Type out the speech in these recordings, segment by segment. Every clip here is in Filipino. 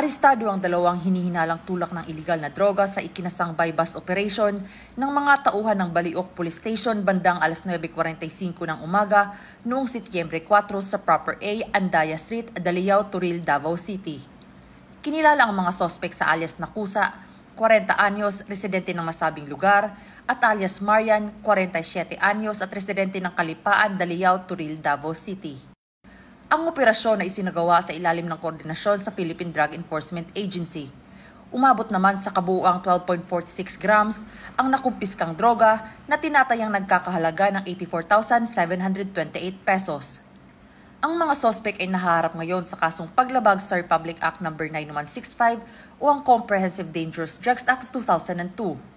Arestado ang dalawang hinihinalang tulak ng iligal na droga sa ikinasang buy-bust operation ng mga tauhan ng Baliok Police Station bandang alas 9:45 ng umaga noong Setyembre 4 sa Proper A, Andaya Street, Daliao, Turil, Davao City. Kinilala ang mga sospek sa alias Nakusa, 40 anyos, residente ng masabing lugar, at alias Marian, 47 anyos at residente ng Kalipaan, Daliao, Turil, Davao City. Ang operasyon ay isinagawa sa ilalim ng koordinasyon sa Philippine Drug Enforcement Agency. Umabot naman sa kabuuang 12.46 grams ang nakumpiskang droga na tinatayang nagkakahalaga ng 84,728 pesos. Ang mga sospek ay nahaharap ngayon sa kasong paglabag sa Republic Act No. 9165 o ang Comprehensive Dangerous Drugs Act of 2002.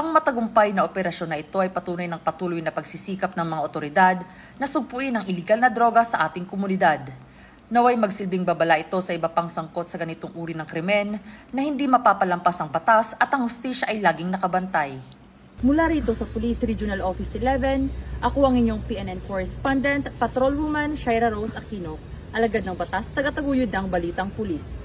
Ang matagumpay na operasyon na ito ay patunay ng patuloy na pagsisikap ng mga otoridad na sugpuin ang iligal na droga sa ating komunidad. Naway magsilbing babala ito sa iba pang sangkot sa ganitong uri ng krimen na hindi mapapalampas ang batas at ang hustisya ay laging nakabantay. Mula rito sa Police Regional Office 11, ako ang inyong PNN Correspondent, Patrolwoman Shaira Rose Aquino, alagad ng batas, tagataguyod ng Balitang Pulis.